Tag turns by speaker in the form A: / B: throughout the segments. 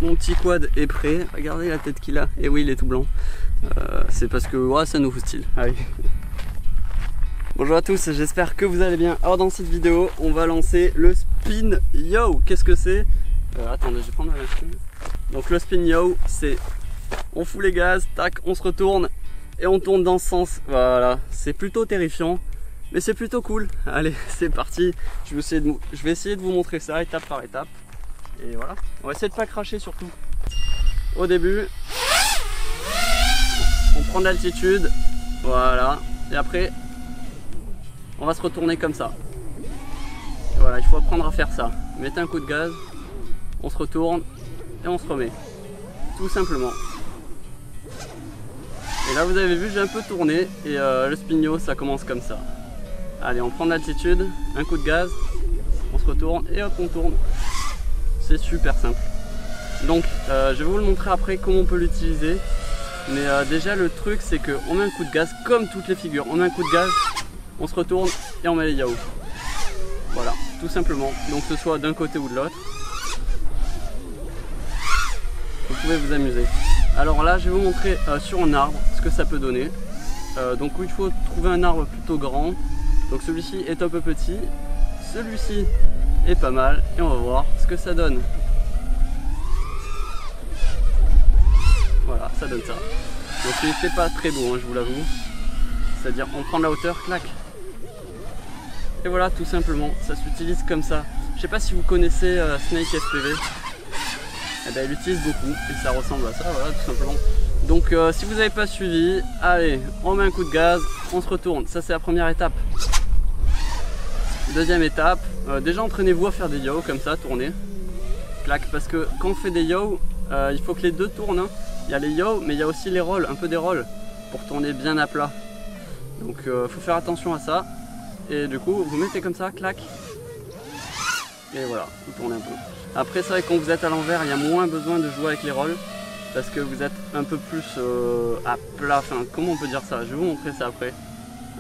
A: mon petit quad est prêt. Regardez la tête qu'il a. Et oui, il est tout blanc. C'est parce que ouais, c'est un nouveau style. Allez. Bonjour à tous, j'espère que vous allez bien. Alors dans cette vidéo, on va lancer le spin yo. Qu'est-ce que c'est? Attendez, je vais prendre la machine. Donc le spin yo, c'est on fout les gaz, tac, on se retourne et on tourne dans ce sens. Voilà, c'est plutôt terrifiant, mais c'est plutôt cool. Allez, c'est parti. Je vais essayer de vous montrer ça étape par étape. Et voilà, on va essayer de pas cracher surtout. Au début, on prend de l'altitude, voilà, et après, on va se retourner comme ça. Et voilà, il faut apprendre à faire ça. Mettez un coup de gaz, on se retourne et on se remet. Tout simplement. Et là, vous avez vu, j'ai un peu tourné et le spin-yo, ça commence comme ça. Allez, on prend de l'altitude, un coup de gaz, on se retourne et hop, on tourne. C'est super simple. Donc, je vais vous le montrer après comment on peut l'utiliser. Mais déjà, le truc, c'est qu'on met un coup de gaz comme toutes les figures. On met un coup de gaz, on se retourne et on met les yaourts. Voilà, tout simplement. Donc, que ce soit d'un côté ou de l'autre. Vous pouvez vous amuser. Alors là, je vais vous montrer sur un arbre ce que ça peut donner. Donc, il faut trouver un arbre plutôt grand. Donc, celui-ci est un peu petit. Celui-ci est pas mal. Et on va voir ce que ça donne. Voilà, ça donne ça. Donc, c'est pas très beau, hein, je vous l'avoue. C'est-à-dire, on prend de la hauteur, clac. Et voilà, tout simplement, ça s'utilise comme ça. Je sais pas si vous connaissez Snake SPV. Eh ben, il utilise beaucoup et ça ressemble à ça, voilà, tout simplement. Donc, si vous n'avez pas suivi, allez, on met un coup de gaz, on se retourne. Ça, c'est la première étape. Deuxième étape, déjà entraînez-vous à faire des yo comme ça, tournez. Clac, parce que quand on fait des yo, il faut que les deux tournent. Hein. Il y a les yo, mais il y a aussi les rolls, un peu des rolls, pour tourner bien à plat. Donc, faut faire attention à ça. Et du coup, vous mettez comme ça, clac. Et voilà, vous tournez un peu. Après, c'est vrai que quand vous êtes à l'envers, il y a moins besoin de jouer avec les rolls. Parce que vous êtes un peu plus à plat. Enfin, comment on peut dire ça? Je vais vous montrer ça après.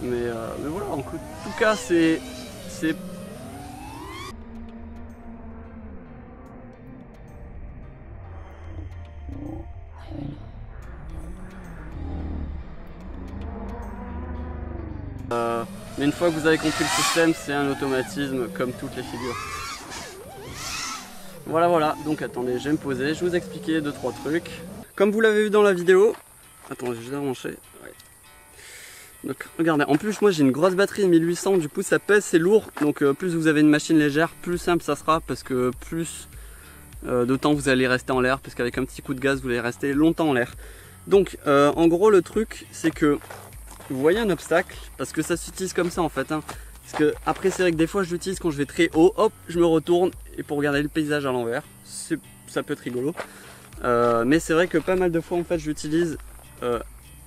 A: Mais voilà, en tout cas, c'est... mais une fois que vous avez compris le système, c'est un automatisme comme toutes les figures. Voilà, donc attendez, je vais me poser, je vais vous expliquer 2-3 trucs. Comme vous l'avez vu dans la vidéo, attendez, je vais brancher. Ouais. Donc regardez, en plus moi j'ai une grosse batterie 1800, du coup ça pèse, c'est lourd. Donc plus vous avez une machine légère, plus simple ça sera, parce que plus de temps vous allez rester en l'air, parce qu'avec un petit coup de gaz vous allez rester longtemps en l'air. Donc en gros le truc c'est que vous voyez un obstacle, parce que ça s'utilise comme ça en fait. Hein. Parce que après c'est vrai que des fois je l'utilise quand je vais très haut, hop, je me retourne et pour regarder le paysage à l'envers, ça peut être rigolo. Mais c'est vrai que pas mal de fois en fait je l'utilise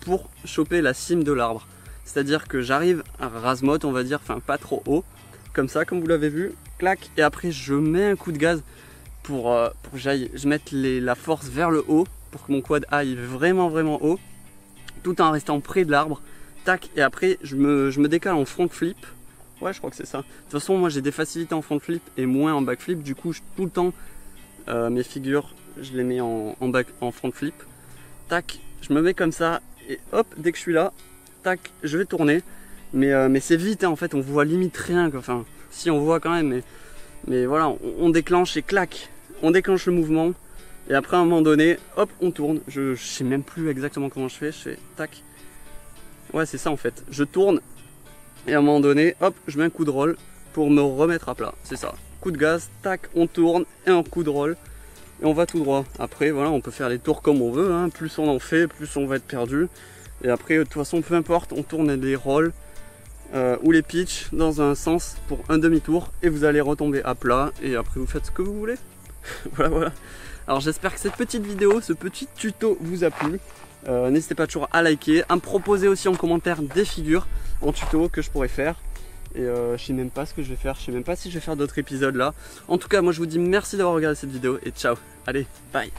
A: pour choper la cime de l'arbre. C'est-à-dire que j'arrive à rase-motte, on va dire, enfin pas trop haut, comme ça, comme vous l'avez vu, clac, et après je mets un coup de gaz pour que je mette la force vers le haut, pour que mon quad aille vraiment haut, tout en restant près de l'arbre. Tac, et après je me décale en front flip. Ouais, je crois que c'est ça. De toute façon, moi j'ai des facilités en front flip et moins en back flip. Du coup, tout le temps, mes figures, je les mets en front flip. Tac, je me mets comme ça et hop, dès que je suis là, tac, je vais tourner. Mais c'est vite, hein, en fait, on voit limite rien. Quoi. Enfin, si on voit quand même, mais voilà, on déclenche et clac, on déclenche le mouvement. Et après, à un moment donné, hop, on tourne. Je sais même plus exactement comment je fais tac. Ouais, c'est ça en fait. Je tourne et à un moment donné, hop, je mets un coup de roll pour me remettre à plat. C'est ça. Coup de gaz, tac, on tourne et un coup de roll et on va tout droit. Après, voilà, on peut faire les tours comme on veut. Hein. Plus on en fait, plus on va être perdu. Et après, de toute façon, peu importe, on tourne les rolls ou les pitch dans un sens pour un demi-tour et vous allez retomber à plat. Et après, vous faites ce que vous voulez. Voilà. Alors, j'espère que cette petite vidéo, ce petit tuto vous a plu. N'hésitez pas toujours à liker, à me proposer aussi en commentaire des figures en tuto que je pourrais faire. Et je sais même pas ce que je vais faire, je sais même pas si je vais faire d'autres épisodes là. En tout cas, moi je vous dis merci d'avoir regardé cette vidéo et ciao. Allez, bye.